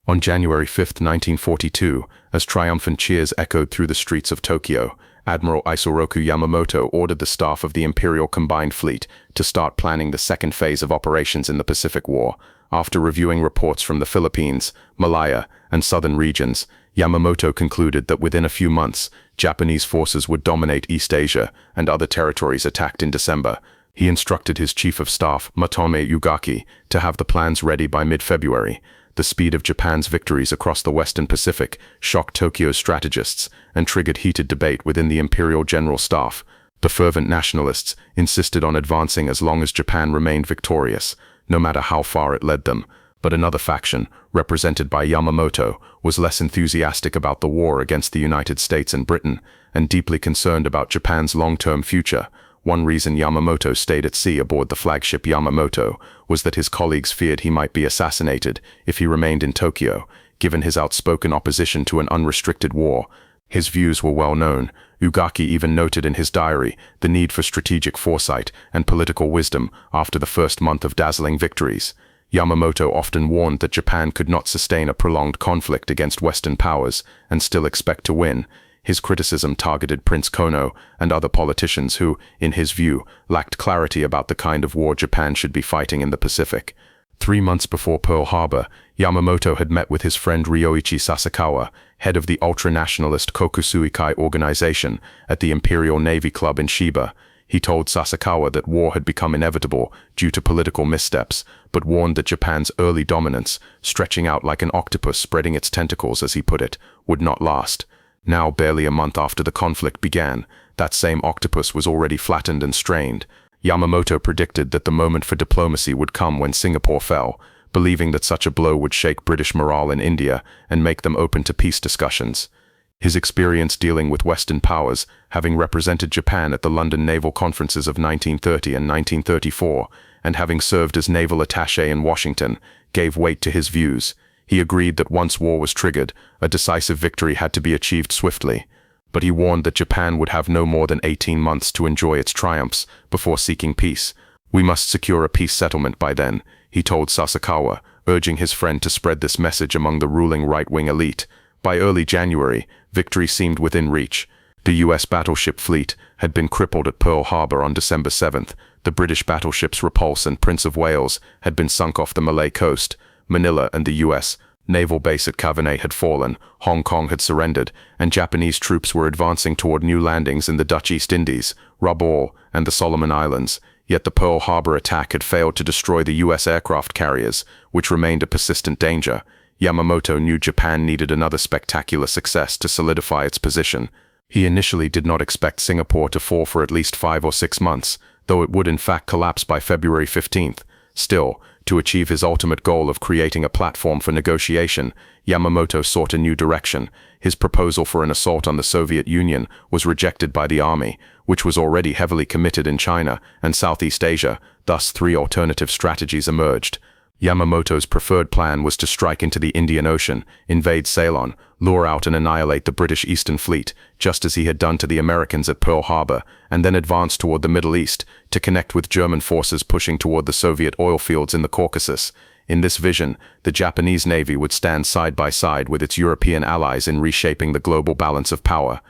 On January 5, 1942, as triumphant cheers echoed through the streets of Tokyo, Admiral Isoroku Yamamoto ordered the staff of the Imperial Combined Fleet to start planning the second phase of operations in the Pacific War. After reviewing reports from the Philippines, Malaya, and southern regions, Yamamoto concluded that within a few months, Japanese forces would dominate East Asia and other territories attacked in December. He instructed his chief of staff, Matome Ugaki, to have the plans ready by mid-February. The speed of Japan's victories across the Western Pacific shocked Tokyo's strategists and triggered heated debate within the Imperial General Staff. The fervent nationalists insisted on advancing as long as Japan remained victorious, no matter how far it led them. But another faction, represented by Yamamoto, was less enthusiastic about the war against the United States and Britain, and deeply concerned about Japan's long-term future. One reason Yamamoto stayed at sea aboard the flagship Yamamoto was that his colleagues feared he might be assassinated if he remained in Tokyo, given his outspoken opposition to an unrestricted war. His views were well known. Ugaki even noted in his diary the need for strategic foresight and political wisdom after the first month of dazzling victories. Yamamoto often warned that Japan could not sustain a prolonged conflict against Western powers and still expect to win. His criticism targeted Prince Kono and other politicians who, in his view, lacked clarity about the kind of war Japan should be fighting in the Pacific. 3 months before Pearl Harbor, Yamamoto had met with his friend Ryoichi Sasakawa, head of the ultra-nationalist Kokusuikai organization, at the Imperial Navy Club in Shiba. He told Sasakawa that war had become inevitable due to political missteps, but warned that Japan's early dominance, stretching out like an octopus spreading its tentacles as he put it, would not last. Now, barely a month after the conflict began, that same octopus was already flattened and strained. Yamamoto predicted that the moment for diplomacy would come when Singapore fell, believing that such a blow would shake British morale in India and make them open to peace discussions. His experience dealing with Western powers, having represented Japan at the London naval conferences of 1930 and 1934, and having served as naval attaché in Washington, gave weight to his views. He agreed that once war was triggered, a decisive victory had to be achieved swiftly. But he warned that Japan would have no more than 18 months to enjoy its triumphs before seeking peace. "We must secure a peace settlement by then," he told Sasakawa, urging his friend to spread this message among the ruling right-wing elite. By early January, victory seemed within reach. The U.S. battleship fleet had been crippled at Pearl Harbor on December 7th. The British battleships Repulse and Prince of Wales had been sunk off the Malay coast. Manila and the U.S. naval base at Kavane had fallen, Hong Kong had surrendered, and Japanese troops were advancing toward new landings in the Dutch East Indies, Rabaul, and the Solomon Islands. Yet the Pearl Harbor attack had failed to destroy the U.S. aircraft carriers, which remained a persistent danger. Yamamoto knew Japan needed another spectacular success to solidify its position. He initially did not expect Singapore to fall for at least 5 or 6 months, though it would in fact collapse by February 15th. Still, to achieve his ultimate goal of creating a platform for negotiation, Yamamoto sought a new direction. His proposal for an assault on the Soviet Union was rejected by the army, which was already heavily committed in China and Southeast Asia. Thus, 3 alternative strategies emerged. Yamamoto's preferred plan was to strike into the Indian Ocean, invade Ceylon, lure out and annihilate the British Eastern Fleet, just as he had done to the Americans at Pearl Harbor, and then advance toward the Middle East to connect with German forces pushing toward the Soviet oil fields in the Caucasus. In this vision, the Japanese Navy would stand side by side with its European allies in reshaping the global balance of power.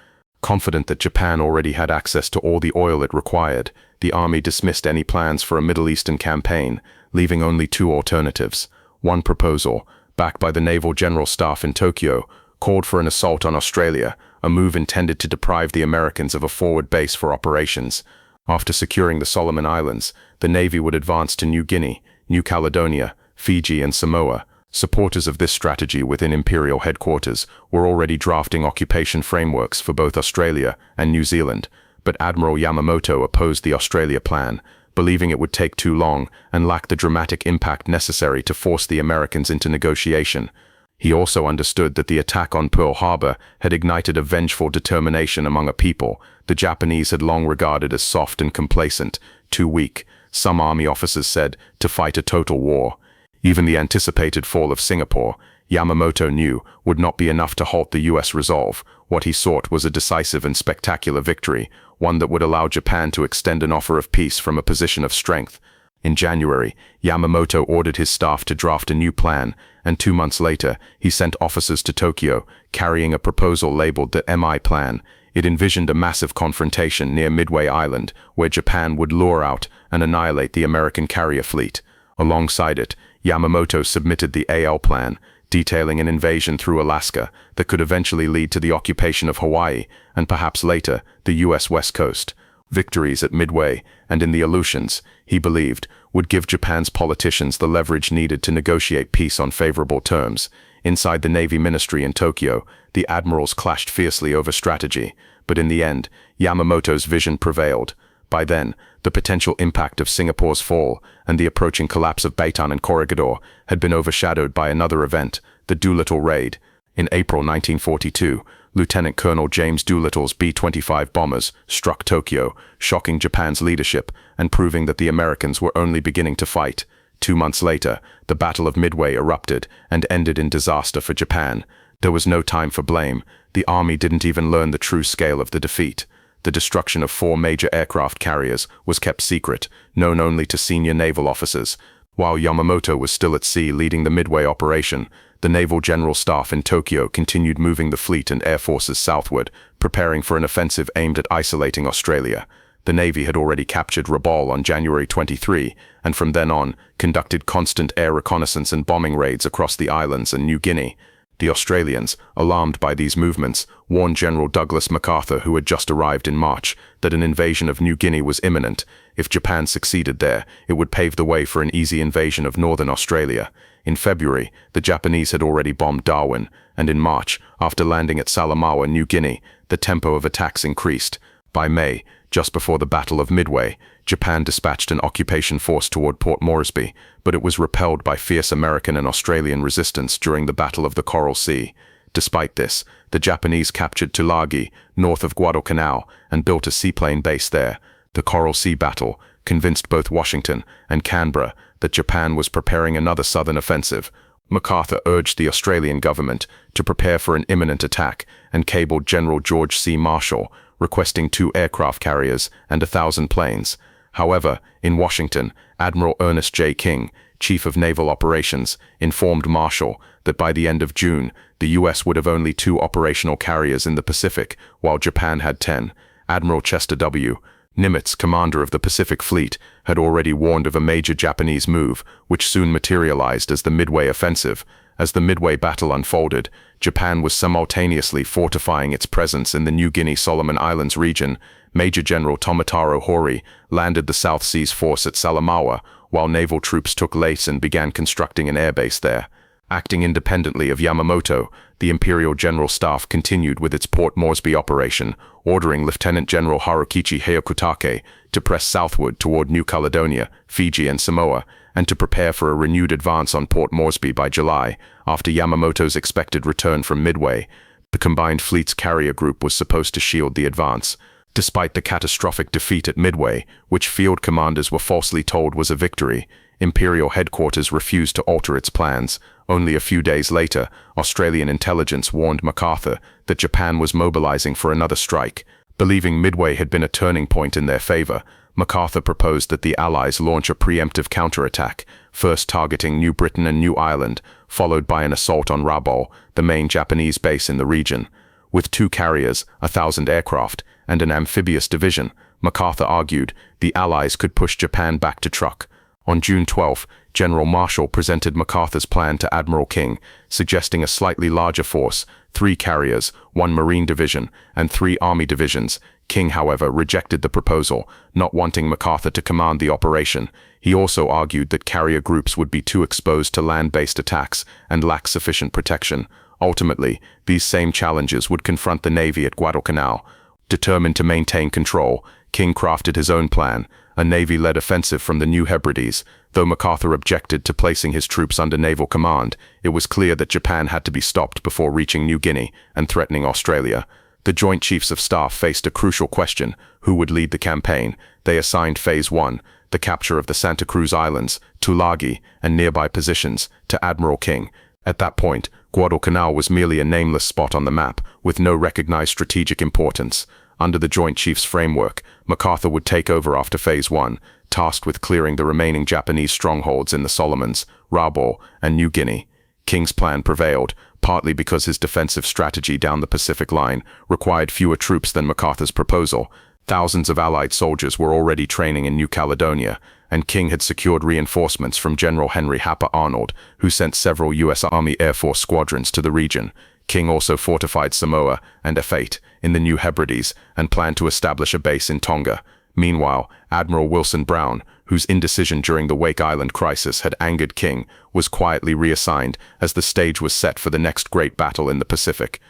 Confident that Japan already had access to all the oil it required, the army dismissed any plans for a Middle Eastern campaign, leaving only 2 alternatives. One proposal, backed by the Naval General Staff in Tokyo, called for an assault on Australia, a move intended to deprive the Americans of a forward base for operations. After securing the Solomon Islands, the Navy would advance to New Guinea, New Caledonia, Fiji, and Samoa. Supporters of this strategy within Imperial headquarters were already drafting occupation frameworks for both Australia and New Zealand, but Admiral Yamamoto opposed the Australia plan, believing it would take too long and lack the dramatic impact necessary to force the Americans into negotiation. He also understood that the attack on Pearl Harbor had ignited a vengeful determination among a people the Japanese had long regarded as soft and complacent, too weak, some army officers said, to fight a total war. Even the anticipated fall of Singapore, Yamamoto knew, would not be enough to halt the U.S. resolve. What he sought was a decisive and spectacular victory, one that would allow Japan to extend an offer of peace from a position of strength. In January, Yamamoto ordered his staff to draft a new plan, and 2 months later, he sent officers to Tokyo, carrying a proposal labeled the MI Plan. It envisioned a massive confrontation near Midway Island, where Japan would lure out and annihilate the American carrier fleet. Alongside it, Yamamoto submitted the AL Plan, detailing an invasion through Alaska that could eventually lead to the occupation of Hawaii, and perhaps later, the US West Coast. Victories at Midway and in the Aleutians, he believed, would give Japan's politicians the leverage needed to negotiate peace on favorable terms. Inside the Navy Ministry in Tokyo, the admirals clashed fiercely over strategy, but in the end, Yamamoto's vision prevailed. By then, the potential impact of Singapore's fall and the approaching collapse of Bataan and Corregidor had been overshadowed by another event, the Doolittle raid. In April 1942, Lieutenant Colonel James Doolittle's B-25 bombers struck Tokyo, shocking Japan's leadership and proving that the Americans were only beginning to fight. 2 months later, the Battle of Midway erupted and ended in disaster for Japan. There was no time for blame. The army didn't even learn the true scale of the defeat. The destruction of 4 major aircraft carriers was kept secret, known only to senior naval officers. While Yamamoto was still at sea leading the Midway operation, the Naval General Staff in Tokyo continued moving the fleet and air forces southward, preparing for an offensive aimed at isolating Australia. The Navy had already captured Rabaul on January 23, and from then on, conducted constant air reconnaissance and bombing raids across the islands and New Guinea. The Australians, alarmed by these movements, warned General Douglas MacArthur, who had just arrived in March, that an invasion of New Guinea was imminent. If Japan succeeded there, it would pave the way for an easy invasion of northern Australia. In February, the Japanese had already bombed Darwin, and in March, after landing at Salamaua, New Guinea, the tempo of attacks increased. By May, just before the Battle of Midway, Japan dispatched an occupation force toward Port Moresby, but it was repelled by fierce American and Australian resistance during the Battle of the Coral Sea. Despite this, the Japanese captured Tulagi, north of Guadalcanal, and built a seaplane base there. The Coral Sea battle convinced both Washington and Canberra that Japan was preparing another southern offensive. MacArthur urged the Australian government to prepare for an imminent attack and cabled General George C. Marshall, requesting 2 aircraft carriers and 1,000 planes. However, in Washington, Admiral Ernest J. King, Chief of Naval Operations, informed Marshall that by the end of June, the U.S. would have only 2 operational carriers in the Pacific, while Japan had 10. Admiral Chester W. Nimitz, commander of the Pacific Fleet, had already warned of a major Japanese move, which soon materialized as the Midway Offensive. As the Midway battle unfolded, Japan was simultaneously fortifying its presence in the New Guinea Solomon Islands region. Major General Tomotarō Hori landed the South Seas Force at Salamaua, while naval troops took base and began constructing an airbase there. Acting independently of Yamamoto, the Imperial General Staff continued with its Port Moresby operation, ordering Lieutenant General Harukichi Hyakutake to press southward toward New Caledonia, Fiji and Samoa, and to prepare for a renewed advance on Port Moresby by July. After Yamamoto's expected return from Midway, the combined fleet's carrier group was supposed to shield the advance. Despite the catastrophic defeat at Midway, which field commanders were falsely told was a victory, Imperial headquarters refused to alter its plans. Only a few days later, Australian intelligence warned MacArthur that Japan was mobilizing for another strike. Believing Midway had been a turning point in their favor, MacArthur proposed that the Allies launch a preemptive counterattack, first targeting New Britain and New Ireland, followed by an assault on Rabaul, the main Japanese base in the region. With 2 carriers, 1,000 aircraft, and an amphibious division, MacArthur argued the Allies could push Japan back to truck. On June 12, General Marshall presented MacArthur's plan to Admiral King, suggesting a slightly larger force, 3 carriers, 1 Marine division, and 3 Army divisions. King, however, rejected the proposal, not wanting MacArthur to command the operation. He also argued that carrier groups would be too exposed to land-based attacks and lack sufficient protection. Ultimately, these same challenges would confront the Navy at Guadalcanal. Determined to maintain control, King crafted his own plan, a Navy-led offensive from the New Hebrides. Though MacArthur objected to placing his troops under naval command, it was clear that Japan had to be stopped before reaching New Guinea and threatening Australia. The Joint Chiefs of Staff faced a crucial question: who would lead the campaign? They assigned Phase 1, the capture of the Santa Cruz Islands, Tulagi, and nearby positions, to Admiral King. At that point, Guadalcanal was merely a nameless spot on the map, with no recognized strategic importance. Under the Joint Chiefs framework, MacArthur would take over after Phase 1, tasked with clearing the remaining Japanese strongholds in the Solomons, Rabaul, and New Guinea. King's plan prevailed, partly because his defensive strategy down the Pacific line required fewer troops than MacArthur's proposal. Thousands of Allied soldiers were already training in New Caledonia, and King had secured reinforcements from General Henry Happer Arnold, who sent several U.S. Army Air Force squadrons to the region. King also fortified Samoa and Efate in the New Hebrides and planned to establish a base in Tonga. Meanwhile, Admiral Wilson Brown, whose indecision during the Wake Island crisis had angered King, was quietly reassigned as the stage was set for the next great battle in the Pacific.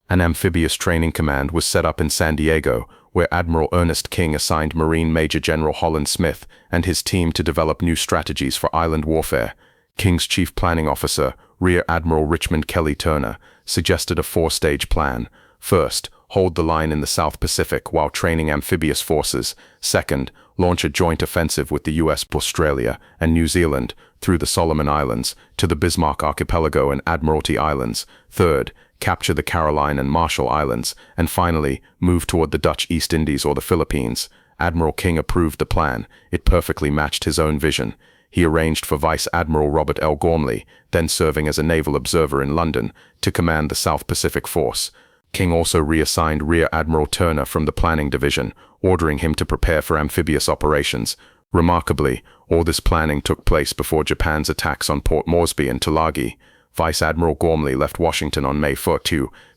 An amphibious training command was set up in San Diego, where Admiral Ernest King assigned Marine Major General Holland Smith and his team to develop new strategies for island warfare. King's chief planning officer, Rear Admiral Richmond Kelly Turner, suggested a four-stage plan. First, hold the line in the South Pacific while training amphibious forces. Second, launch a joint offensive with the U.S., Australia, and New Zealand through the Solomon Islands to the Bismarck Archipelago and Admiralty Islands. Third, capture the Caroline and Marshall Islands, and finally, move toward the Dutch East Indies or the Philippines. Admiral King approved the plan. It perfectly matched his own vision. He arranged for Vice Admiral Robert L. Gormley, then serving as a naval observer in London, to command the South Pacific Force. King also reassigned Rear Admiral Turner from the Planning Division, ordering him to prepare for amphibious operations. Remarkably, all this planning took place before Japan's attacks on Port Moresby and Tulagi. Vice Admiral Gormley left Washington on May 4,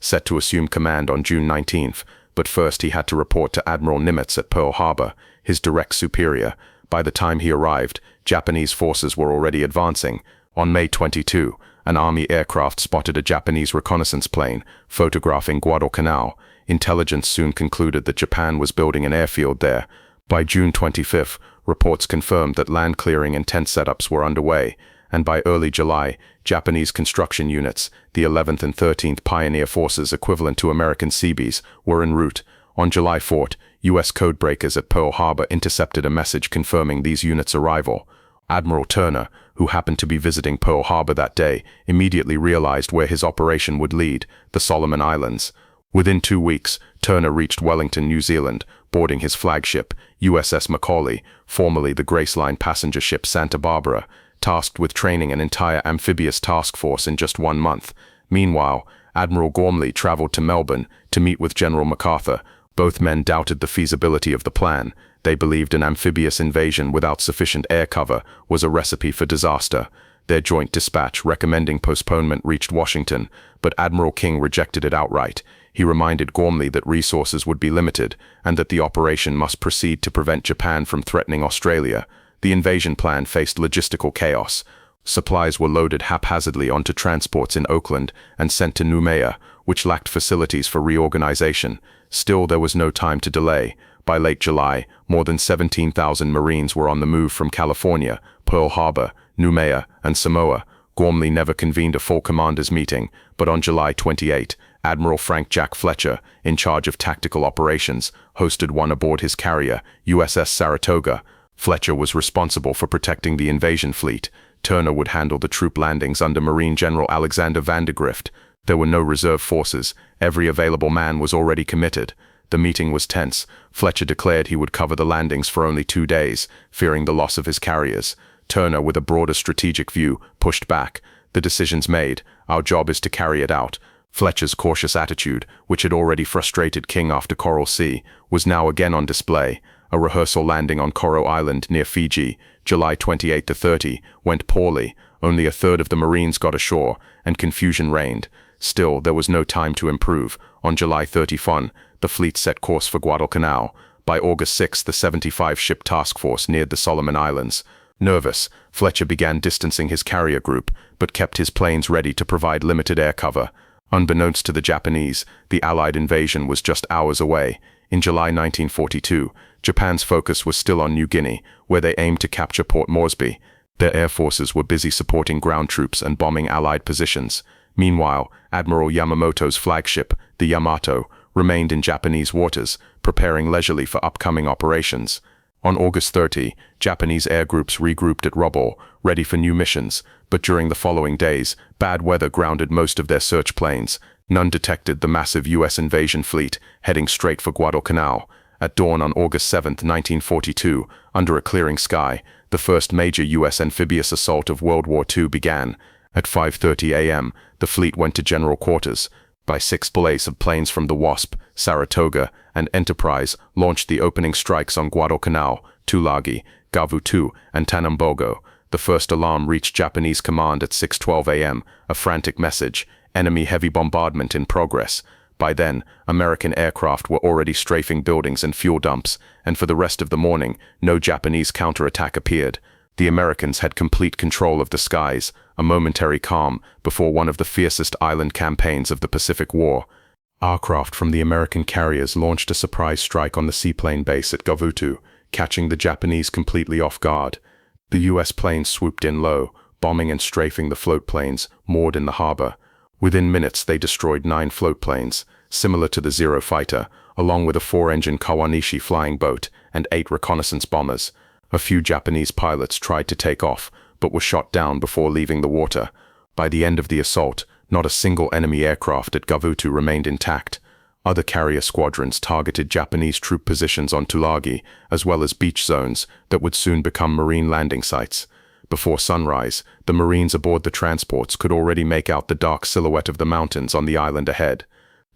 set to assume command on June 19, but first he had to report to Admiral Nimitz at Pearl Harbor, his direct superior. By the time he arrived, Japanese forces were already advancing. On May 22, an Army aircraft spotted a Japanese reconnaissance plane, photographing Guadalcanal. Intelligence soon concluded that Japan was building an airfield there. By June 25, reports confirmed that land clearing and tent setups were underway, and by early July, Japanese construction units, the 11th and 13th Pioneer Forces equivalent to American Seabees, were en route. On July 4, U.S. codebreakers at Pearl Harbor intercepted a message confirming these units' arrival. Admiral Turner, who happened to be visiting Pearl Harbor that day, immediately realized where his operation would lead: the Solomon Islands. Within 2 weeks, Turner reached Wellington, New Zealand, boarding his flagship, USS Macaulay, formerly the Graceline passenger ship Santa Barbara, tasked with training an entire amphibious task force in just 1 month. Meanwhile, Admiral Gormley traveled to Melbourne to meet with General MacArthur. Both men doubted the feasibility of the plan. They believed an amphibious invasion without sufficient air cover was a recipe for disaster. Their joint dispatch recommending postponement reached Washington, but Admiral King rejected it outright. He reminded Gormley that resources would be limited and that the operation must proceed to prevent Japan from threatening Australia. The invasion plan faced logistical chaos. Supplies were loaded haphazardly onto transports in Oakland and sent to Noumea, which lacked facilities for reorganization. Still, there was no time to delay. By late July, more than 17,000 Marines were on the move from California, Pearl Harbor, Noumea, and Samoa. Gormley never convened a full commanders meeting, but on July 28, Admiral Frank Jack Fletcher, in charge of tactical operations, hosted one aboard his carrier, USS Saratoga. Fletcher was responsible for protecting the invasion fleet. Turner would handle the troop landings under Marine General Alexander Vandergrift. There were no reserve forces. Every available man was already committed. The meeting was tense. Fletcher declared he would cover the landings for only 2 days, fearing the loss of his carriers. Turner, with a broader strategic view, pushed back. "The decision's made. Our job is to carry it out." Fletcher's cautious attitude, which had already frustrated King after Coral Sea, was now again on display. A rehearsal landing on Coral Island near Fiji, July 28 to 30, went poorly. Only a third of the Marines got ashore, and confusion reigned. Still, there was no time to improve. On July 31, the fleet set course for Guadalcanal. By August 6, the 75-ship task force neared the Solomon Islands. Nervous, Fletcher began distancing his carrier group, but kept his planes ready to provide limited air cover. Unbeknownst to the Japanese, the Allied invasion was just hours away. In July 1942, Japan's focus was still on New Guinea, where they aimed to capture Port Moresby. Their air forces were busy supporting ground troops and bombing Allied positions. Meanwhile, Admiral Yamamoto's flagship, the Yamato, remained in Japanese waters, preparing leisurely for upcoming operations. On August 30, Japanese air groups regrouped at Rabaul, ready for new missions, but during the following days, bad weather grounded most of their search planes. None detected the massive U.S. invasion fleet heading straight for Guadalcanal. At dawn on August 7, 1942, under a clearing sky, the first major U.S. amphibious assault of World War II began. At 5:30 a.m., the fleet went to general quarters. By 6 blaze of planes from the Wasp, Saratoga, and Enterprise launched the opening strikes on Guadalcanal, Tulagi, Gavutu, and Tanambogo. The first alarm reached Japanese command at 6:12 a.m., a frantic message: enemy heavy bombardment in progress. By then, American aircraft were already strafing buildings and fuel dumps, and for the rest of the morning, no Japanese counterattack appeared. The Americans had complete control of the skies, a momentary calm before one of the fiercest island campaigns of the Pacific War. Aircraft from the American carriers launched a surprise strike on the seaplane base at Gavutu, catching the Japanese completely off guard. The U.S. planes swooped in low, bombing and strafing the float planes moored in the harbor. Within minutes, they destroyed 9 float planes, similar to the Zero fighter, along with a 4-engine Kawanishi flying boat and 8 reconnaissance bombers. A few Japanese pilots tried to take off, but were shot down before leaving the water. By the end of the assault, not a single enemy aircraft at Gavutu remained intact. Other carrier squadrons targeted Japanese troop positions on Tulagi, as well as beach zones that would soon become marine landing sites. Before sunrise, the Marines aboard the transports could already make out the dark silhouette of the mountains on the island ahead.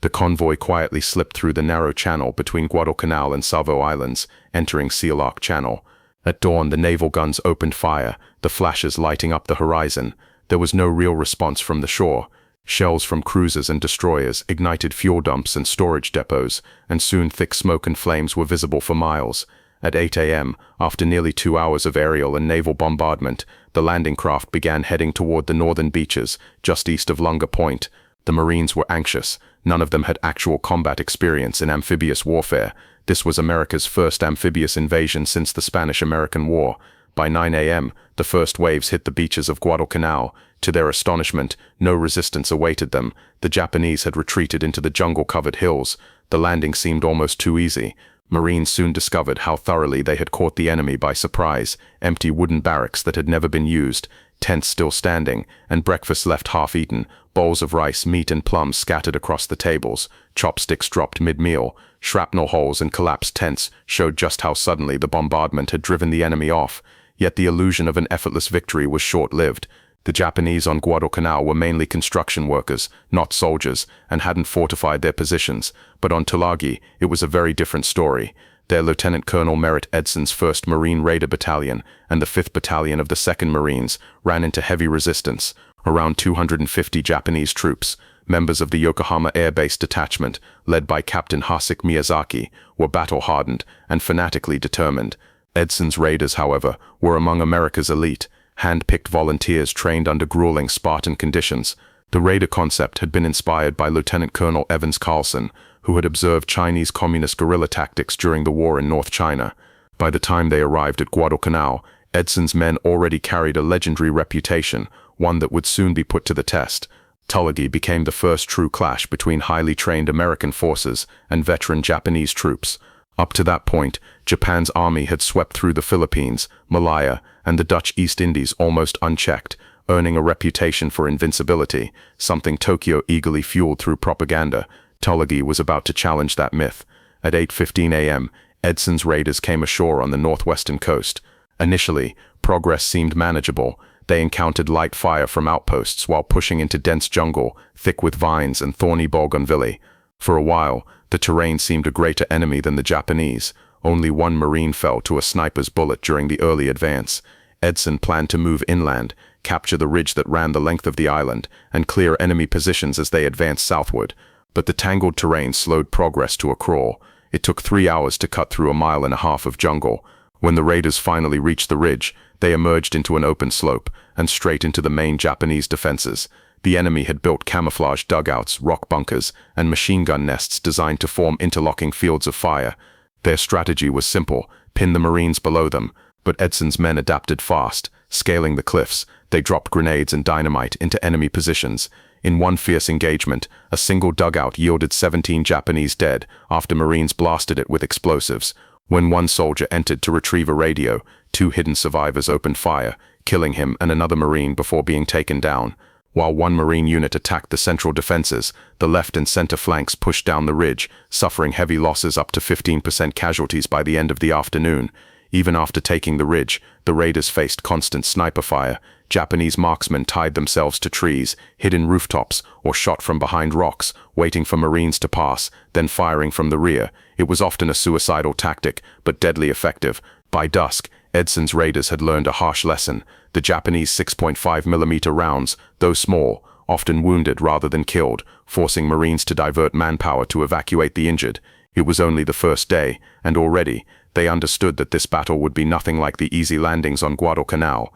The convoy quietly slipped through the narrow channel between Guadalcanal and Savo Islands, entering Seal Arc Channel. At dawn, the naval guns opened fire, the flashes lighting up the horizon. There was no real response from the shore. Shells from cruisers and destroyers ignited fuel dumps and storage depots, and soon thick smoke and flames were visible for miles. At 8 a.m., after nearly 2 hours of aerial and naval bombardment, the landing craft began heading toward the northern beaches, just east of Lunga Point. The Marines were anxious. None of them had actual combat experience in amphibious warfare. This was America's first amphibious invasion since the Spanish-American War. By 9 a.m., the first waves hit the beaches of Guadalcanal. To their astonishment, no resistance awaited them. The Japanese had retreated into the jungle-covered hills. The landing seemed almost too easy. Marines soon discovered how thoroughly they had caught the enemy by surprise: empty wooden barracks that had never been used, tents still standing, and breakfast left half-eaten, bowls of rice, meat, and plums scattered across the tables, chopsticks dropped mid-meal. Shrapnel holes and collapsed tents showed just how suddenly the bombardment had driven the enemy off. Yet the illusion of an effortless victory was short-lived. The Japanese on Guadalcanal were mainly construction workers, not soldiers, and hadn't fortified their positions. But on Tulagi, it was a very different story. Their Lieutenant Colonel Merritt Edson's 1st Marine Raider Battalion and the 5th Battalion of the 2nd Marines ran into heavy resistance. Around 250 Japanese troops, members of the Yokohama Air Base Detachment, led by Captain Hasek Miyazaki, were battle-hardened and fanatically determined. Edson's raiders, however, were among America's elite, hand-picked volunteers trained under grueling Spartan conditions. The raider concept had been inspired by Lieutenant Colonel Evans Carlson, who had observed Chinese communist guerrilla tactics during the war in North China. By the time they arrived at Guadalcanal, Edson's men already carried a legendary reputation, one that would soon be put to the test. Tulagi became the first true clash between highly trained American forces and veteran Japanese troops. Up to that point, Japan's army had swept through the Philippines, Malaya, and the Dutch East Indies almost unchecked, earning a reputation for invincibility, something Tokyo eagerly fueled through propaganda. Tulagi was about to challenge that myth. At 8:15 a.m., Edson's raiders came ashore on the northwestern coast. Initially, progress seemed manageable. They encountered light fire from outposts while pushing into dense jungle, thick with vines and thorny bougainvillea. For a while, the terrain seemed a greater enemy than the Japanese. Only one Marine fell to a sniper's bullet during the early advance. Edson planned to move inland, capture the ridge that ran the length of the island, and clear enemy positions as they advanced southward. But the tangled terrain slowed progress to a crawl. It took 3 hours to cut through 1.5 miles of jungle. When the raiders finally reached the ridge, they emerged into an open slope and straight into the main Japanese defenses. The enemy had built camouflage dugouts, rock bunkers, and machine gun nests designed to form interlocking fields of fire. Their strategy was simple: pin the Marines below them. But Edson's men adapted fast. Scaling the cliffs, they dropped grenades and dynamite into enemy positions. In one fierce engagement, a single dugout yielded 17 Japanese dead after Marines blasted it with explosives. When one soldier entered to retrieve a radio, 2 hidden survivors opened fire, killing him and another Marine before being taken down. While one Marine unit attacked the central defenses, the left and center flanks pushed down the ridge, suffering heavy losses up to 15% casualties by the end of the afternoon. Even after taking the ridge, the raiders faced constant sniper fire. Japanese marksmen tied themselves to trees, hid in rooftops, or shot from behind rocks, waiting for Marines to pass, then firing from the rear. It was often a suicidal tactic, but deadly effective. By dusk, Edson's raiders had learned a harsh lesson. The Japanese 6.5mm rounds, though small, often wounded rather than killed, forcing Marines to divert manpower to evacuate the injured. It was only the first day, and already, they understood that this battle would be nothing like the easy landings on Guadalcanal.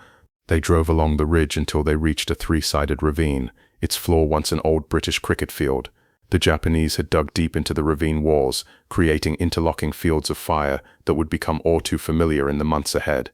They drove along the ridge until they reached a three-sided ravine, its floor once an old British cricket field. The Japanese had dug deep into the ravine walls, creating interlocking fields of fire that would become all too familiar in the months ahead.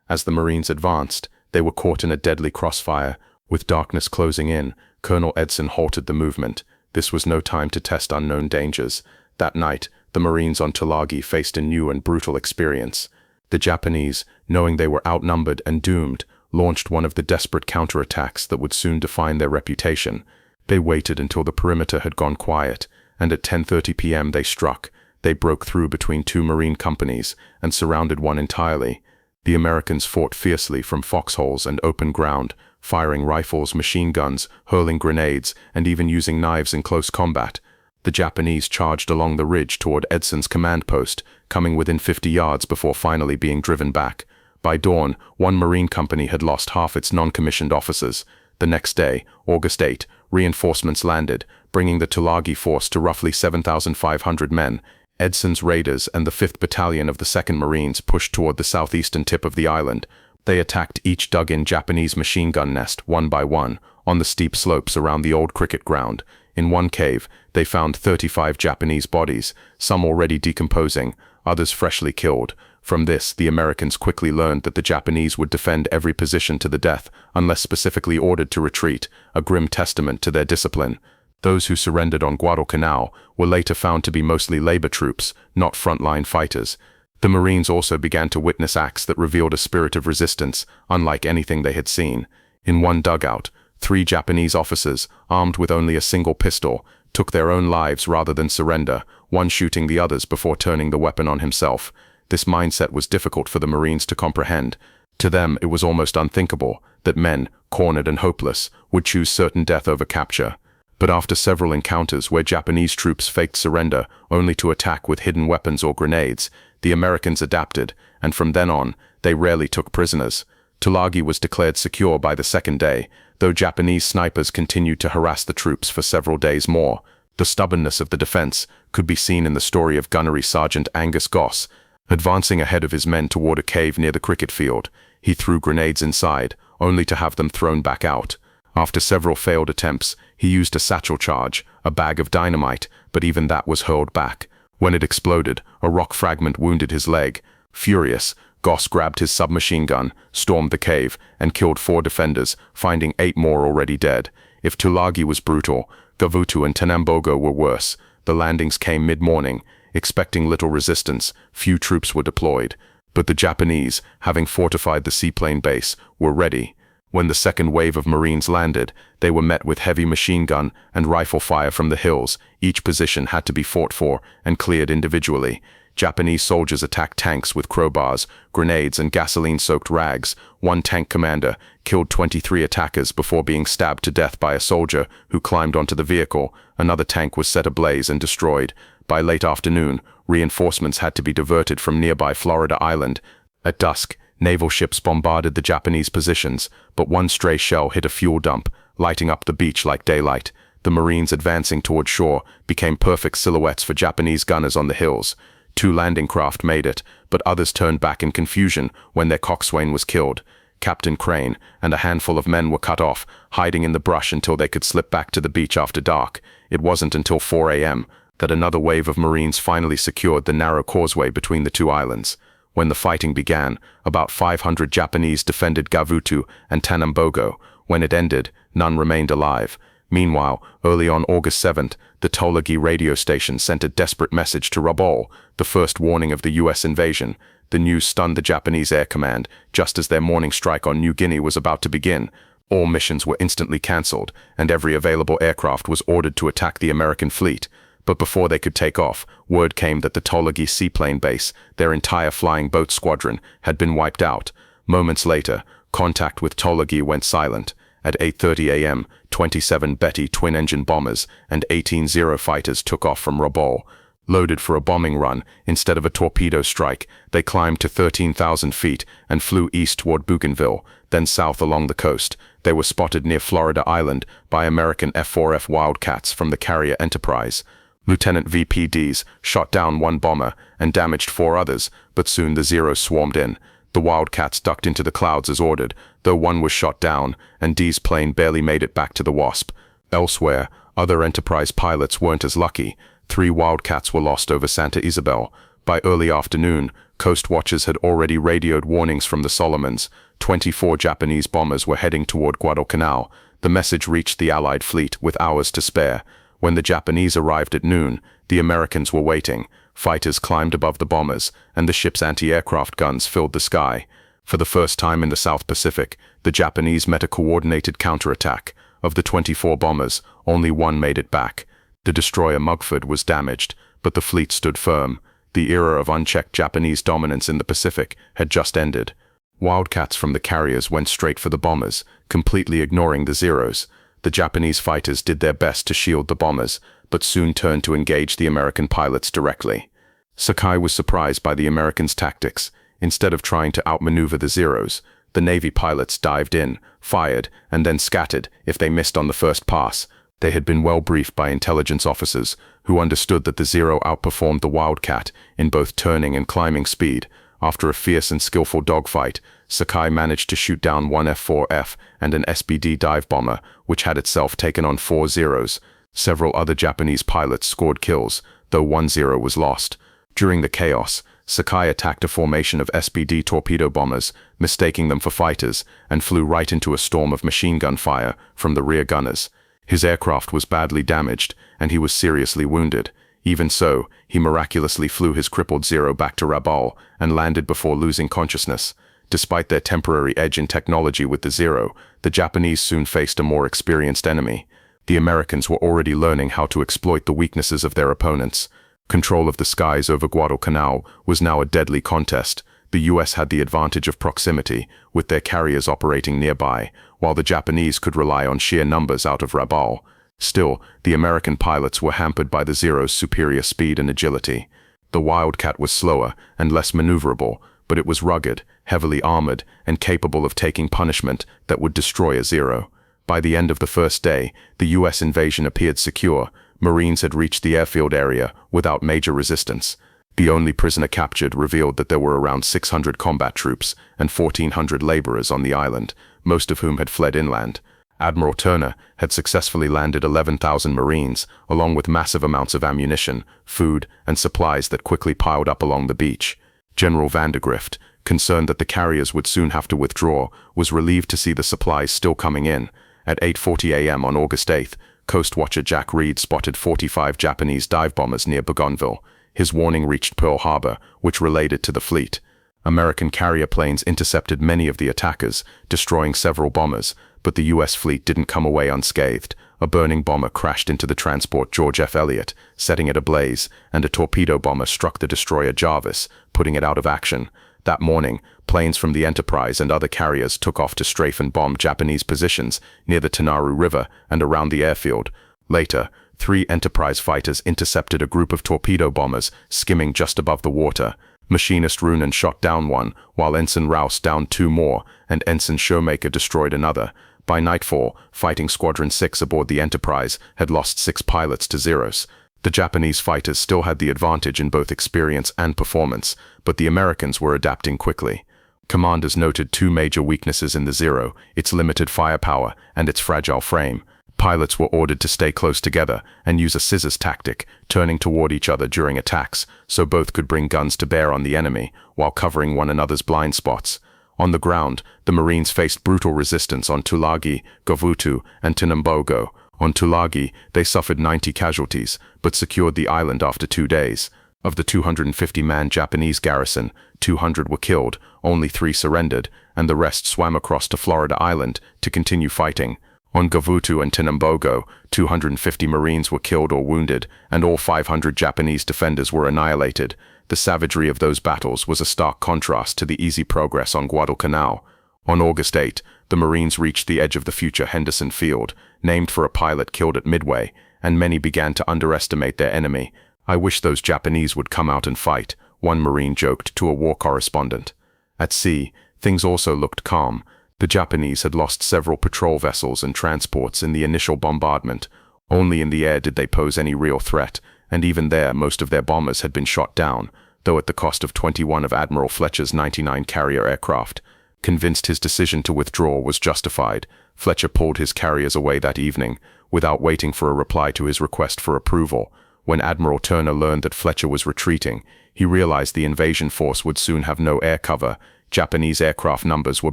As the Marines advanced, they were caught in a deadly crossfire. With darkness closing in, Colonel Edson halted the movement. This was no time to test unknown dangers. That night, the Marines on Tulagi faced a new and brutal experience. The Japanese, knowing they were outnumbered and doomed, launched one of the desperate counterattacks that would soon define their reputation. They waited until the perimeter had gone quiet, and at 10:30 p.m. they struck. They broke through between two Marine companies and surrounded one entirely. The Americans fought fiercely from foxholes and open ground, firing rifles, machine guns, hurling grenades, and even using knives in close combat. The Japanese charged along the ridge toward Edson's command post, coming within 50 yards before finally being driven back. By dawn, one Marine company had lost half its non-commissioned officers. The next day, August 8, reinforcements landed, bringing the Tulagi force to roughly 7,500 men. Edson's raiders and the 5th Battalion of the 2nd Marines pushed toward the southeastern tip of the island. They attacked each dug-in Japanese machine gun nest, one by one, on the steep slopes around the old cricket ground. In one cave, they found 35 Japanese bodies, some already decomposing, others freshly killed. From this, the Americans quickly learned that the Japanese would defend every position to the death, unless specifically ordered to retreat, a grim testament to their discipline. Those who surrendered on Guadalcanal were later found to be mostly labor troops, not frontline fighters. The Marines also began to witness acts that revealed a spirit of resistance, unlike anything they had seen. In one dugout, 3 Japanese officers, armed with only a single pistol, took their own lives rather than surrender, one shooting the others before turning the weapon on himself. This mindset was difficult for the Marines to comprehend. To them, it was almost unthinkable that men, cornered and hopeless, would choose certain death over capture. But after several encounters where Japanese troops faked surrender only to attack with hidden weapons or grenades, the Americans adapted, and from then on, they rarely took prisoners. Tulagi was declared secure by the second day, though Japanese snipers continued to harass the troops for several days more. The stubbornness of the defense could be seen in the story of Gunnery Sergeant Angus Goss. Advancing ahead of his men toward a cave near the cricket field, he threw grenades inside, only to have them thrown back out. After several failed attempts, he used a satchel charge, a bag of dynamite, but even that was hurled back. When it exploded, a rock fragment wounded his leg. Furious, Goss grabbed his submachine gun, stormed the cave, and killed 4 defenders, finding 8 more already dead. If Tulagi was brutal, Gavutu and Tenambogo were worse. The landings came mid-morning. Expecting little resistance, few troops were deployed. But the Japanese, having fortified the seaplane base, were ready. When the second wave of Marines landed, they were met with heavy machine gun and rifle fire from the hills. Each position had to be fought for and cleared individually. Japanese soldiers attacked tanks with crowbars, grenades, and gasoline-soaked rags. One tank commander killed 23 attackers before being stabbed to death by a soldier who climbed onto the vehicle. Another tank was set ablaze and destroyed. By late afternoon, reinforcements had to be diverted from nearby Florida Island. At dusk, naval ships bombarded the Japanese positions, but one stray shell hit a fuel dump, lighting up the beach like daylight. The Marines advancing toward shore became perfect silhouettes for Japanese gunners on the hills. 2 landing craft made it, but others turned back in confusion when their coxswain was killed. Captain Crane and a handful of men were cut off, hiding in the brush until they could slip back to the beach after dark. It wasn't until 4 a.m. that another wave of Marines finally secured the narrow causeway between the 2 islands. When the fighting began, about 500 Japanese defended Gavutu and Tanambogo. When it ended, none remained alive. Meanwhile, early on August 7th, the Tulagi radio station sent a desperate message to Rabaul, the first warning of the U.S. invasion. The news stunned the Japanese Air Command, just as their morning strike on New Guinea was about to begin. All missions were instantly cancelled, and every available aircraft was ordered to attack the American fleet. But before they could take off, word came that the Tulagi seaplane base, their entire flying boat squadron, had been wiped out. Moments later, contact with Tulagi went silent. At 8:30 a.m., 27 Betty twin-engine bombers and 18 Zero fighters took off from Rabaul. Loaded for a bombing run, instead of a torpedo strike, they climbed to 13,000 feet and flew east toward Bougainville, then south along the coast. They were spotted near Florida Island by American F-4F Wildcats from the carrier Enterprise. Lieutenant VPDs shot down one bomber and damaged 4 others, but soon the Zeros swarmed in. The Wildcats ducked into the clouds as ordered, though one was shot down, and D's plane barely made it back to the Wasp. Elsewhere, other Enterprise pilots weren't as lucky. 3 Wildcats were lost over Santa Isabel. By early afternoon, coast watchers had already radioed warnings from the Solomons. 24 Japanese bombers were heading toward Guadalcanal. The message reached the Allied fleet with hours to spare. When the Japanese arrived at noon, the Americans were waiting. Fighters climbed above the bombers, and the ship's anti-aircraft guns filled the sky. For the first time in the South Pacific, the Japanese met a coordinated counterattack. Of the 24 bombers, only 1 made it back. The destroyer Mugford was damaged, but the fleet stood firm. The era of unchecked Japanese dominance in the Pacific had just ended. Wildcats from the carriers went straight for the bombers, completely ignoring the Zeros. The Japanese fighters did their best to shield the bombers, but soon turned to engage the American pilots directly. Sakai was surprised by the Americans' tactics. Instead of trying to outmaneuver the Zeros, the Navy pilots dived in, fired, and then scattered if they missed on the first pass. They had been well briefed by intelligence officers, who understood that the Zero outperformed the Wildcat in both turning and climbing speed. After a fierce and skillful dogfight, Sakai managed to shoot down 1 F-4F and an SBD dive bomber, which had itself taken on 4 Zeros. Several other Japanese pilots scored kills, though 1 Zero was lost. During the chaos, Sakai attacked a formation of SBD torpedo bombers, mistaking them for fighters, and flew right into a storm of machine gun fire from the rear gunners. His aircraft was badly damaged, and he was seriously wounded. Even so, he miraculously flew his crippled Zero back to Rabaul and landed before losing consciousness. Despite their temporary edge in technology with the Zero, the Japanese soon faced a more experienced enemy. The Americans were already learning how to exploit the weaknesses of their opponents. Control of the skies over Guadalcanal was now a deadly contest. The US had the advantage of proximity, with their carriers operating nearby, while the Japanese could rely on sheer numbers out of Rabaul. Still, the American pilots were hampered by the Zero's superior speed and agility. The Wildcat was slower and less maneuverable, but it was rugged, heavily armored, and capable of taking punishment that would destroy a Zero. By the end of the first day, the US invasion appeared secure. Marines had reached the airfield area without major resistance. The only prisoner captured revealed that there were around 600 combat troops and 1,400 laborers on the island, most of whom had fled inland. Admiral Turner had successfully landed 11,000 Marines, along with massive amounts of ammunition, food, and supplies that quickly piled up along the beach. General Vandergrift, concerned that the carriers would soon have to withdraw, was relieved to see the supplies still coming in. At 8:40 a.m. on August 8th, Coast Watcher Jack Reed spotted 45 Japanese dive bombers near Bougainville. His warning reached Pearl Harbor, which relayed it to the fleet. American carrier planes intercepted many of the attackers, destroying several bombers, but the U.S. fleet didn't come away unscathed. A burning bomber crashed into the transport George F. Elliott, setting it ablaze, and a torpedo bomber struck the destroyer Jarvis, putting it out of action. That morning, planes from the Enterprise and other carriers took off to strafe and bomb Japanese positions near the Tanaru River and around the airfield. Later, 3 Enterprise fighters intercepted a group of torpedo bombers skimming just above the water. Machinist Roonan shot down one, while Ensign Rouse downed 2 more, and Ensign Showmaker destroyed another. By nightfall, Fighting Squadron 6 aboard the Enterprise had lost 6 pilots to Zeros. The Japanese fighters still had the advantage in both experience and performance, but the Americans were adapting quickly. Commanders noted 2 major weaknesses in the Zero: its limited firepower and its fragile frame. Pilots were ordered to stay close together and use a scissors tactic, turning toward each other during attacks, so both could bring guns to bear on the enemy, while covering one another's blind spots. On the ground, the Marines faced brutal resistance on Tulagi, Govutu, and Tinambogo. On Tulagi, they suffered 90 casualties, but secured the island after 2 days. Of the 250-man Japanese garrison, 200 were killed, only 3 surrendered, and the rest swam across to Florida Island to continue fighting. On Gavutu and Tinambogo, 250 Marines were killed or wounded, and all 500 Japanese defenders were annihilated. The savagery of those battles was a stark contrast to the easy progress on Guadalcanal. On August 8, the Marines reached the edge of the future Henderson Field, named for a pilot killed at Midway, and many began to underestimate their enemy. "I wish those Japanese would come out and fight," one Marine joked to a war correspondent. At sea, things also looked calm. The Japanese had lost several patrol vessels and transports in the initial bombardment. Only in the air did they pose any real threat, and even there most of their bombers had been shot down, though at the cost of 21 of Admiral Fletcher's 99 carrier aircraft. Convinced his decision to withdraw was justified, Fletcher pulled his carriers away that evening, without waiting for a reply to his request for approval. When Admiral Turner learned that Fletcher was retreating, he realized the invasion force would soon have no air cover. Japanese aircraft numbers were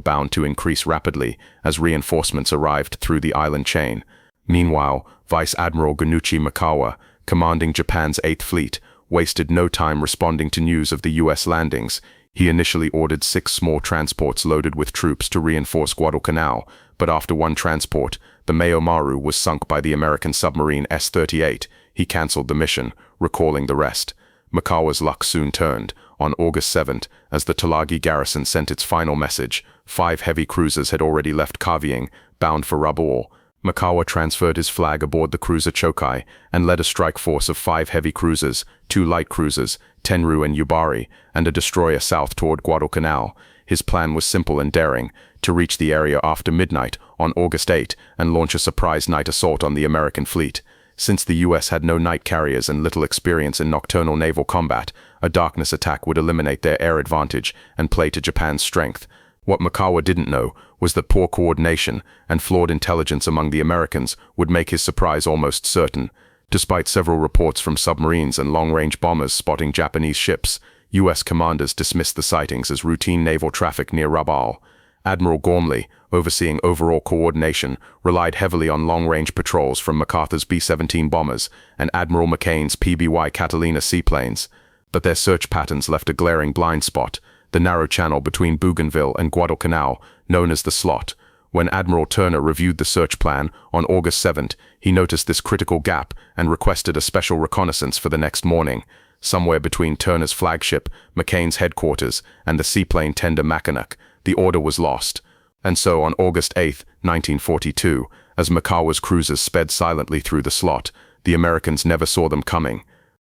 bound to increase rapidly as reinforcements arrived through the island chain. Meanwhile, Vice Admiral Gunuchi Mikawa, commanding Japan's 8th Fleet, wasted no time responding to news of the U.S. landings. He initially ordered 6 small transports loaded with troops to reinforce Guadalcanal, but after one transport, the Mayomaru, was sunk by the American submarine S-38. He cancelled the mission, recalling the rest. Mikawa's luck soon turned. On August 7th, as the Tulagi garrison sent its final message, 5 heavy cruisers had already left Kavieng, bound for Rabaul. Mikawa transferred his flag aboard the cruiser Chokai and led a strike force of 5 heavy cruisers, 2 light cruisers, Tenru and Yubari, and a destroyer south toward Guadalcanal. His plan was simple and daring: to reach the area after midnight on August 8 and launch a surprise night assault on the American fleet. Since the U.S. had no night carriers and little experience in nocturnal naval combat, a darkness attack would eliminate their air advantage and play to Japan's strength. What Mikawa didn't know was that poor coordination and flawed intelligence among the Americans would make his surprise almost certain. Despite several reports from submarines and long-range bombers spotting Japanese ships, U.S. commanders dismissed the sightings as routine naval traffic near Rabaul. Admiral Gormley, overseeing overall coordination, relied heavily on long-range patrols from MacArthur's B-17 bombers and Admiral McCain's PBY Catalina seaplanes. But their search patterns left a glaring blind spot: the narrow channel between Bougainville and Guadalcanal, known as the Slot. When Admiral Turner reviewed the search plan on August 7th, he noticed this critical gap and requested a special reconnaissance for the next morning. Somewhere between Turner's flagship, McCain's headquarters, and the seaplane tender Mackinac, the order was lost. And so on August 8, 1942, as Mikawa's cruisers sped silently through the Slot, the Americans never saw them coming.